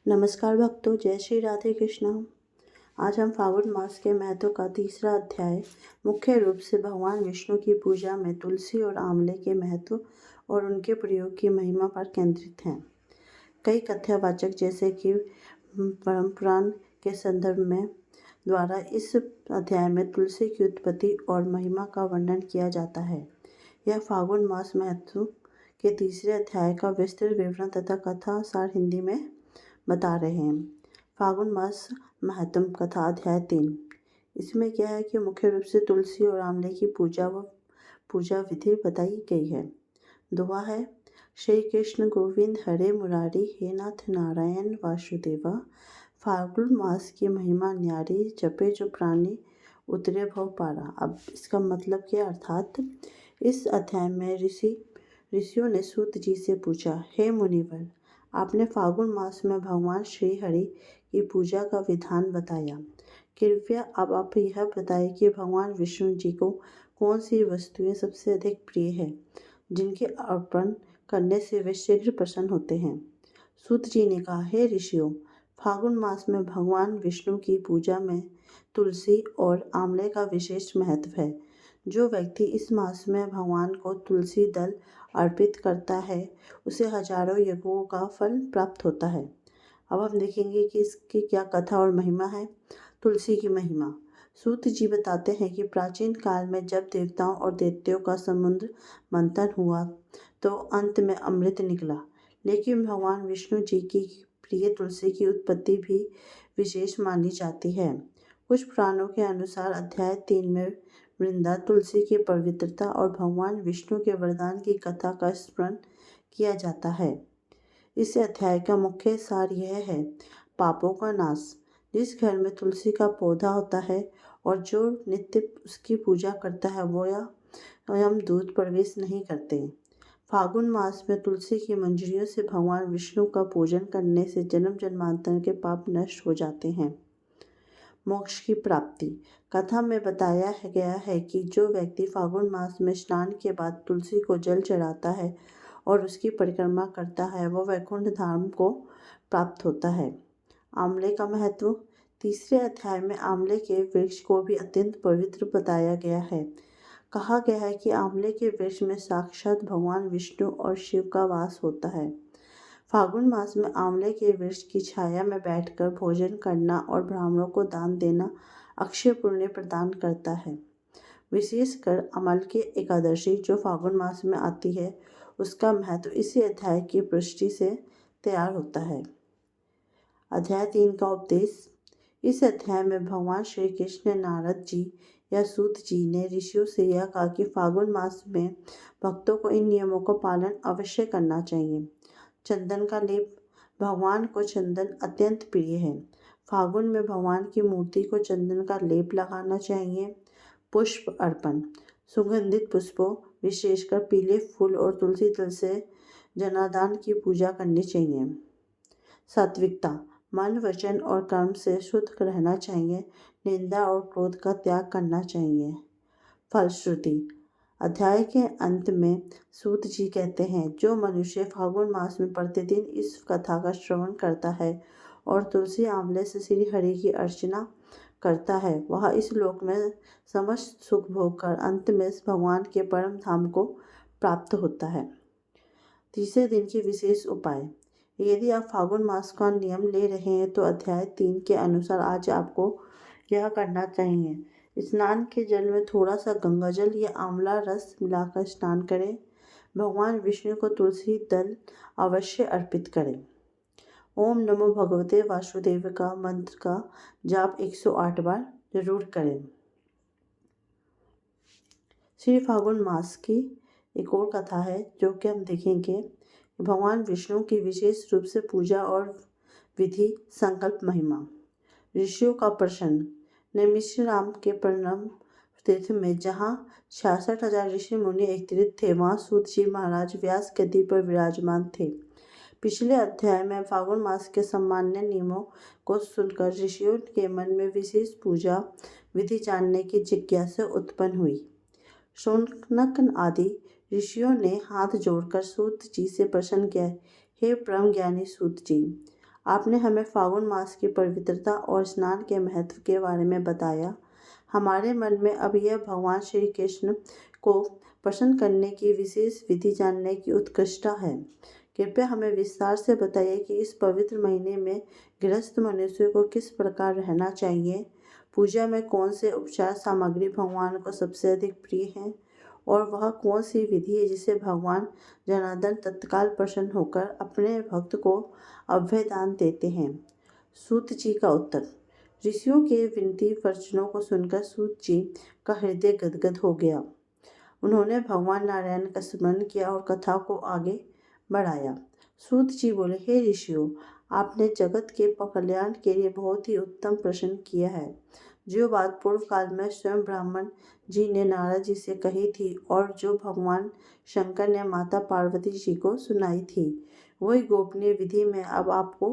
नमस्कार भक्तों, जय श्री राधे कृष्णा। आज हम फागुन मास के महत्व का तीसरा अध्याय मुख्य रूप से भगवान विष्णु की पूजा में तुलसी और आंवले के महत्व और उनके प्रयोग की महिमा पर केंद्रित हैं। कई कथावाचक जैसे कि परम पुराण के संदर्भ में द्वारा इस अध्याय में तुलसी की उत्पत्ति और महिमा का वर्णन किया जाता है। यह फागुन मास महत्व के तीसरे अध्याय का विस्तृत विवरण तथा कथा सार हिंदी में बता रहे हैं। फागुन मास महत्म कथा अध्याय 3। इसमें क्या है कि मुख्य रूप से तुलसी और आंवले की पूजा व पूजा विधि बताई गई है। दुआ है, श्री कृष्ण गोविंद हरे मुरारी, हे नाथ नारायण वासुदेवा। फागुन मास की महिमा न्यारी, जपे जो प्राणी उतरे भव पारा। अब इसका मतलब क्या, अर्थात इस अध्याय में ऋषियों ने सूत जी से पूछा, हे मुनिवर, आपने फागुन मास में भगवान श्री हरि की पूजा का विधान बताया। कृपया अब आप यह बताएं कि भगवान विष्णु जी को कौन सी वस्तुएं सबसे अधिक प्रिय है, जिनके अर्पण करने से वे शीघ्र प्रसन्न होते हैं। सूत जी ने कहा, हे ऋषियों, फागुन मास में भगवान विष्णु की पूजा में तुलसी और आंवले का विशेष महत्व है। जो व्यक्ति इस मास में भगवान को तुलसी दल अर्पित करता है, उसे हजारों यज्ञों का फल प्राप्त होता है। अब हम देखेंगे कि इसकी क्या कथा और महिमा है। तुलसी की महिमा। सूत जी बताते हैं कि प्राचीन काल में जब देवताओं और दैत्यों का समुद्र मंथन हुआ तो अंत में अमृत निकला, लेकिन भगवान विष्णु जी की प्रिय तुलसी की उत्पत्ति भी विशेष मानी जाती है। कुछ पुराणों के अनुसार अध्याय 3 में वृंदा तुलसी की पवित्रता और भगवान विष्णु के वरदान की कथा का स्मरण किया जाता है। इस अध्याय का मुख्य सार यह है, पापों का नाश। जिस घर में तुलसी का पौधा होता है और जो नित्य उसकी पूजा करता है, वो यम दूत प्रवेश नहीं करते। फागुन मास में तुलसी की मंजरियों से भगवान विष्णु का पूजन करने से जन्म जन्मांतर के पाप नष्ट हो जाते हैं। मोक्ष की प्राप्ति। कथा में बताया गया है कि जो व्यक्ति फागुन मास में स्नान के बाद तुलसी को जल चढ़ाता है और उसकी परिक्रमा करता है, वह वैकुंठ धाम को प्राप्त होता है। आंवले का महत्व। तीसरे अध्याय में आंवले के वृक्ष को भी अत्यंत पवित्र बताया गया है। कहा गया है कि आंवले के वृक्ष में साक्षात भगवान विष्णु और शिव का वास होता है। फागुन मास में आंवले के वृक्ष की छाया में बैठकर भोजन करना और ब्राह्मणों को दान देना अक्षय पुण्य प्रदान करता है। विशेषकर अमल की एकादशी जो फागुन मास में आती है, उसका महत्व इसी अध्याय की पुष्टि से तैयार होता है। अध्याय 3 का उपदेश। इस अध्याय में भगवान श्री कृष्ण ने नारद जी या सूत जी ने ऋषियों से यह कहा कि फागुन मास में भक्तों को इन नियमों का पालन अवश्य करना चाहिए। चंदन का लेप। भगवान को चंदन अत्यंत प्रिय है। फागुन में भगवान की मूर्ति को चंदन का लेप लगाना चाहिए। पुष्प अर्पण। सुगंधित पुष्पों, विशेषकर पीले फूल और तुलसी दल से जनार्दन की पूजा करनी चाहिए। सात्विकता। मन, वचन और कर्म से शुद्ध रहना चाहिए। निंदा और क्रोध का त्याग करना चाहिए। फलश्रुति। अध्याय के अंत में सूत जी कहते हैं, जो मनुष्य फागुन मास में प्रतिदिन इस कथा का श्रवण करता है और तुलसी आंवले से श्री हरि की अर्चना करता है, वह इस लोक में समस्त सुख भोग कर अंत में भगवान के परम धाम को प्राप्त होता है। तीसरे दिन की विशेष उपाय। यदि आप फागुन मास का नियम ले रहे हैं तो अध्याय 3 के अनुसार आज आपको यह करना चाहिए। स्नान के जल में थोड़ा सा गंगा जल या आंवला रस मिलाकर स्नान करें। भगवान विष्णु को तुलसी दल अवश्य अर्पित करें। ओम नमो भगवते वासुदेव का मंत्र का जाप 108 बार जरूर करें। श्री फागुन मास की एक और कथा है जो कि हम देखेंगे। भगवान विष्णु की विशेष रूप से पूजा और विधि, संकल्प, महिमा। ऋषियों का प्रश्न। नैमिषारण्य के प्रणव तीर्थ में जहाँ 66,000 ऋषि मुनि एकत्रित थे, वहाँ सूत जी महाराज व्यास गद्दी पर विराजमान थे। पिछले अध्याय में फागुन मास के सामान्य नियमों को सुनकर ऋषियों के मन में विशेष पूजा विधि जानने की जिज्ञासा उत्पन्न हुई। शौनक आदि ऋषियों ने हाथ जोड़कर सूत जी से प्रश्न किया, हे परम ज्ञानी सूत जी, आपने हमें फागुन मास की पवित्रता और स्नान के महत्व के बारे में बताया। हमारे मन में अब यह भगवान श्री कृष्ण को प्रसन्न करने की विशेष विधि जानने की उत्कंठा है। कृपया हमें विस्तार से बताइए कि इस पवित्र महीने में गृहस्थ मनुष्य को किस प्रकार रहना चाहिए, पूजा में कौन से उपचार सामग्री भगवान को सबसे अधिक प्रिय है और वह कौन सी विधि है जिसे भगवान जनार्दन तत्काल प्रसन्न होकर अपने भक्त को अभय दान देते हैं। सूत जी का उत्तर। ऋषियों के विनती वचनों को सुनकर सूत जी का हृदय गदगद हो गया। उन्होंने भगवान नारायण का स्मरण किया और कथा को आगे बढ़ाया। सूत जी बोले, हे ऋषियों, आपने जगत के कल्याण के लिए बहुत ही उत्तम प्रश्न किया है। जो बात पूर्व काल में स्वयं ब्राह्मण जी ने नारद जी से कही थी और जो भगवान शंकर ने माता पार्वती जी को सुनाई थी, वही गोपनीय विधि में अब आपको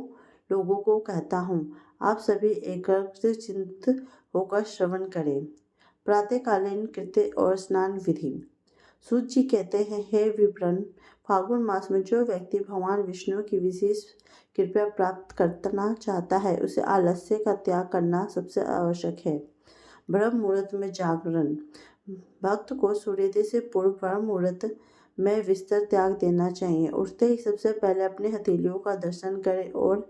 लोगों को कहता हूँ। आप सभी एकाग्र चिंत होकर श्रवण करें। प्रातःकालीन कृत्य और स्नान विधि। सूत जी कहते हैं, हे विप्रण, फागुन मास में जो व्यक्ति भगवान विष्णु की विशेष कृपा प्राप्त करना चाहता है, उसे आलस्य का त्याग करना सबसे आवश्यक है। ब्रह्म मुहूर्त में जागरण। भक्त को सूर्योदय से पूर्व ब्रह्म मुहूर्त में बिस्तर त्याग देना चाहिए। उठते ही सबसे पहले अपने हथेलियों का दर्शन करें और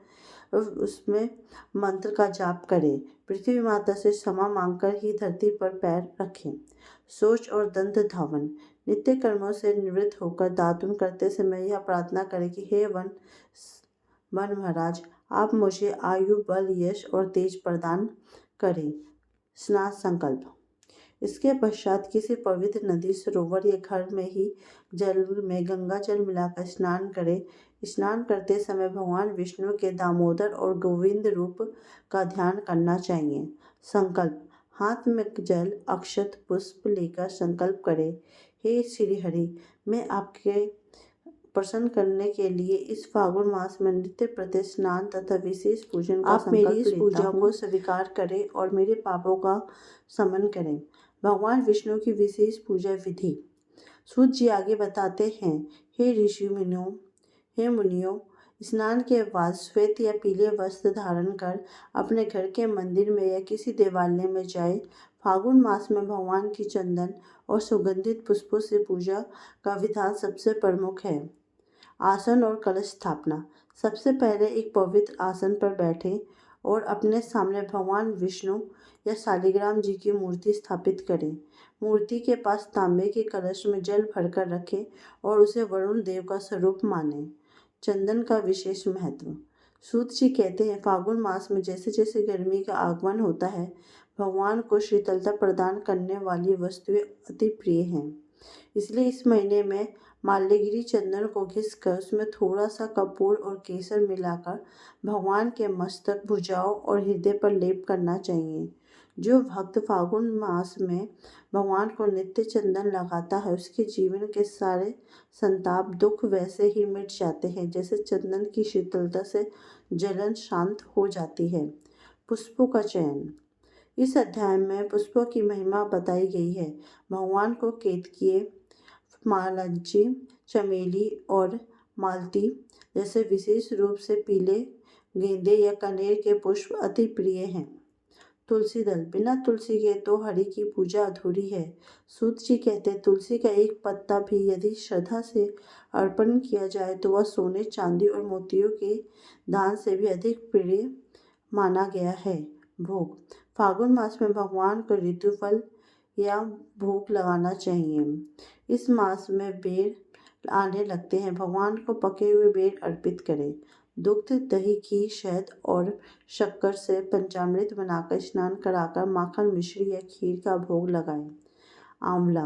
उसमें मंत्र का जाप करें। पृथ्वी माता से क्षमा मांगकर ही धरती पर पैर रखें। शौच और दंत धावन। नित्य कर्मों से निवृत्त होकर दातुन करते समय यह प्रार्थना करें कि हे वन महाराज, आप मुझे आयु, बल, यश और तेज प्रदान करें। स्नान संकल्प। इसके पश्चात किसी पवित्र नदी, सरोवर या घर में ही जल में गंगा जल मिलाकर स्नान करें। स्नान करते समय भगवान विष्णु के दामोदर और गोविंद रूप का ध्यान करना चाहिए। संकल्प। हाथ में जल, अक्षत, पुष्प लेकर संकल्प करें, हे श्री हरि, मैं आपके प्रसन्न करने के लिए इस फागुन मास में नित्य प्रति स्नान तथा विशेष पूजन का संकल्प लेता हूँ। आप मेरी इस पूजा को स्वीकार करें और मेरे पापों का शमन करें। भगवान विष्णु की विशेष पूजा विधि। सूत जी आगे बताते हैं, हे ऋषि मुनियों, हे मुनियों, स्नान के बाद श्वेत या पीले वस्त्र धारण कर अपने घर के मंदिर में या किसी देवालय में जाए। फागुन मास में भगवान की चंदन और सुगंधित पुष्पों से पूजा का विधान सबसे प्रमुख है। आसन और कलश स्थापना। सबसे पहले एक पवित्र आसन पर बैठें और अपने सामने भगवान विष्णु या शालिग्राम जी की मूर्ति स्थापित करें। मूर्ति के पास तांबे के कलश में जल भरकर रखें और उसे वरुण देव का स्वरूप मानें। चंदन का विशेष महत्व। सूत जी कहते हैं, फागुन मास में जैसे जैसे गर्मी का आगमन होता है, भगवान को शीतलता प्रदान करने वाली वस्तुएं अति प्रिय हैं। इसलिए इस महीने में माल्यगिरी चंदन को घिसकर उसमें थोड़ा सा कपूर और केसर मिलाकर भगवान के मस्तक, भुजाओं और हृदय पर लेप करना चाहिए। जो भक्त फागुन मास में भगवान को नित्य चंदन लगाता है, उसके जीवन के सारे संताप, दुख वैसे ही मिट जाते हैं जैसे चंदन की शीतलता से जलन शांत हो जाती है। पुष्पों का चयन। इस अध्याय में पुष्पों की महिमा बताई गई है। भगवान को केतकीय, मालंजी, चमेली और मालती जैसे विशेष रूप से पीले गेंदे या कनेर के पुष्प अति प्रिय हैं। तुलसी दल। बिना तुलसी के तो हरि की पूजा अधूरी है। सूत जी कहते हैं, तुलसी का एक पत्ता भी यदि श्रद्धा से अर्पण किया जाए तो वह सोने, चांदी और मोतियों के दान से भी अधिक प्रिय माना गया है। भोग। फागुन मास में भगवान को ऋतुफल या भोग लगाना चाहिए। इस मास में बेर आने लगते हैं। भगवान को पके हुए बेर अर्पित करें। दुग्ध, दही, घी, शहद और शक्कर से पंचामृत बनाकर स्नान कराकर माखन, मिश्री या खीर का भोग लगाएं। आंवला।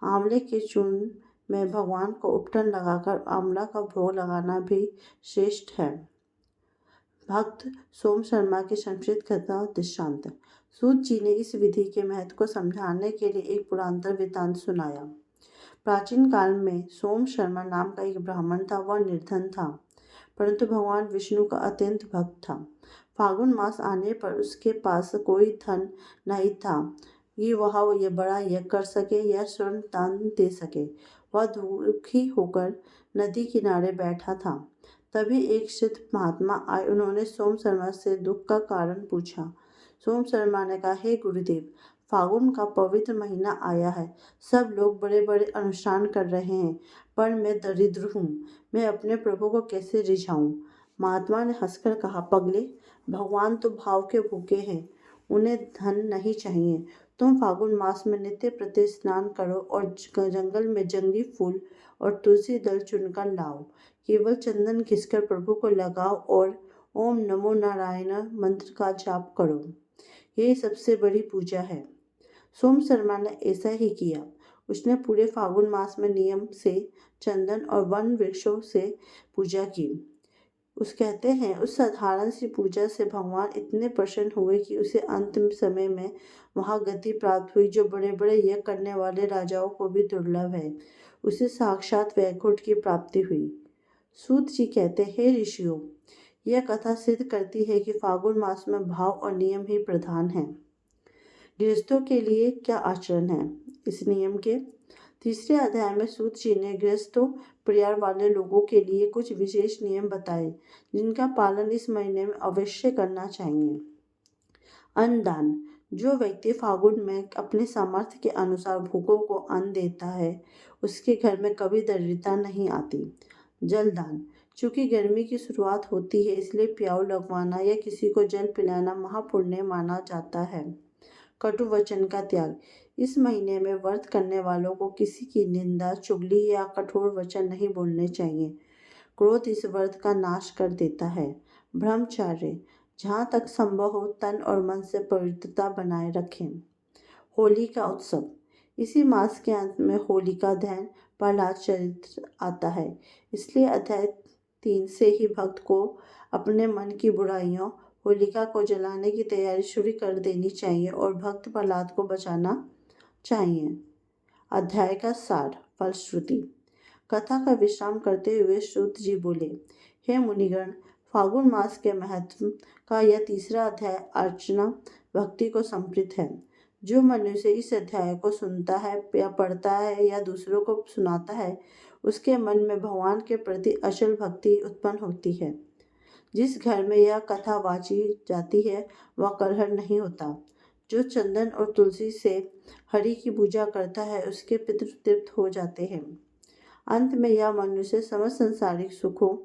आंवले के चूर्ण में भगवान को उपटन लगाकर आंवला का भोग लगाना भी श्रेष्ठ है। भक्त सोम शर्मा की संस्कृत कथा दृष्टांत। सूत जी ने इस विधि के महत्व को समझाने के लिए एक पुरातन वृत्तांत सुनाया। प्राचीन काल में सोम शर्मा नाम का एक ब्राह्मण था। वह निर्धन था, परंतु भगवान विष्णु का अत्यंत भक्त था। फागुन मास आने पर उसके पास कोई धन नहीं था कि वह ये बड़ा यज्ञ कर सके या स्वर्ण दान दे सके। वह दुखी होकर नदी किनारे बैठा था। तभी एक सिद्ध महात्मा आए। उन्होंने सोम शर्मा से दुख का कारण पूछा। सोम शर्मा ने कहा, हे गुरुदेव, फागुन का पवित्र महीना आया है। सब लोग बड़े बड़े अनुष्ठान कर रहे हैं, पर मैं दरिद्र हूँ। मैं अपने प्रभु को कैसे रिझाऊं? महात्मा ने हंसकर कहा, पगले, भगवान तो भाव के भूखे हैं, उन्हें धन नहीं चाहिए। तुम फागुन मास में नित्य प्रति स्नान करो और जंगल में जंगली फूल और तुलसी दल चुनकर लाओ। केवल चंदन घिसकर प्रभु को लगाओ और ओम नमो नारायण मंत्र का जाप करो। यही सबसे बड़ी पूजा है। सोम शर्मा ने ऐसा ही किया। उसने पूरे फागुन मास में नियम से चंदन और वन वृक्षों से पूजा की। उस कहते हैं, उस साधारण सी पूजा से भगवान इतने प्रसन्न हुए कि उसे अंतिम समय में वहां गति प्राप्त हुई जो बड़े बड़े यज्ञ करने वाले राजाओं को भी दुर्लभ है। उसे साक्षात वैकुंठ की प्राप्ति हुई। सूत जी कहते, हे ऋषियों, यह कथा सिद्ध करती है कि फागुन मास में भाव और नियम ही प्रधान है। गृहस्थों के लिए क्या आचरण है? इस नियम के तीसरे अध्याय में सूत जी ने गृहस्थों परिवार वाले लोगों के लिए कुछ विशेष नियम बताए जिनका पालन इस महीने में अवश्य करना चाहिए। अन्नदान। जो व्यक्ति फागुन में अपने सामर्थ्य के अनुसार भूखों को अन्न देता है, उसके घर में कभी दरिद्रता नहीं आती। जलदान। चूंकि गर्मी की शुरुआत होती है, इसलिए प्याऊ लगवाना या किसी को जल पिलाना महापुण्य माना जाता है। कटु वचन का त्याग। इस महीने में व्रत करने वालों को किसी की निंदा, चुगली या कठोर वचन नहीं बोलने चाहिए। क्रोध इस व्रत का नाश कर देता है। ब्रह्मचर्य। जहाँ तक संभव हो तन और मन से पवित्रता बनाए रखें। होली का उत्सव। इसी मास के अंत में होली का दहन प्रहलाद चरित्र आता है, इसलिए अध्याय 3 से ही भक्त को अपने मन की बुराइयों, होलिका को जलाने की तैयारी शुरू कर देनी चाहिए और भक्त प्रहलाद को बचाना चाहिए। अध्याय का सार, फलश्रुति। कथा का विश्राम करते हुए सूत जी बोले, हे मुनिगण, फागुन मास के महत्व का यह तीसरा अध्याय अर्चना भक्ति को समर्पित है। जो मनुष्य इस अध्याय को सुनता है या पढ़ता है या दूसरों को सुनाता है, उसके मन में भगवान के प्रति अचल भक्ति उत्पन्न होती है। जिस घर में यह कथा वाची जाती है वह कलह नहीं होता। जो चंदन और तुलसी से हरि की पूजा करता है, उसके पितृ तृप्त हो जाते हैं। अंत में यह मनुष्य समस्त संसारिक सुखों,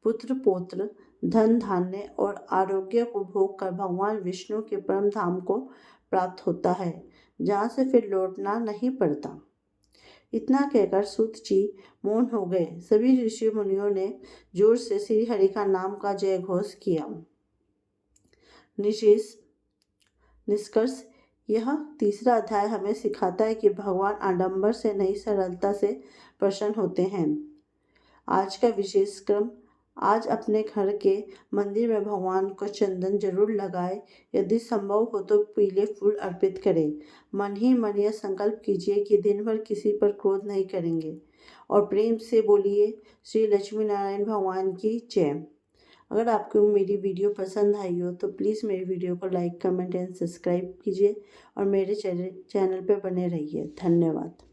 पुत्र पौत्र, धन धान्य और आरोग्य को भोग कर भगवान विष्णु के परम धाम को प्राप्त होता है, जहाँ से फिर लौटना नहीं पड़ता। इतना कहकर सूत जी मौन हो गए। सभी ऋषि मुनियों ने जोर से श्री हरि का नाम का जय घोष किया। निष्कर्ष, यह तीसरा अध्याय हमें सिखाता है कि भगवान आडंबर से नहीं, सरलता से प्रसन्न होते हैं। आज का विशेष क्रम। आज अपने घर के मंदिर में भगवान को चंदन जरूर लगाए। यदि संभव हो तो पीले फूल अर्पित करें। मन ही मन यह संकल्प कीजिए कि दिन भर किसी पर क्रोध नहीं करेंगे और प्रेम से बोलिए, श्री लक्ष्मी नारायण भगवान की जय। अगर आपको मेरी वीडियो पसंद आई हो तो प्लीज़ मेरी वीडियो को लाइक, कमेंट एंड सब्सक्राइब कीजिए और मेरे चैनल पर बने रहिए। धन्यवाद।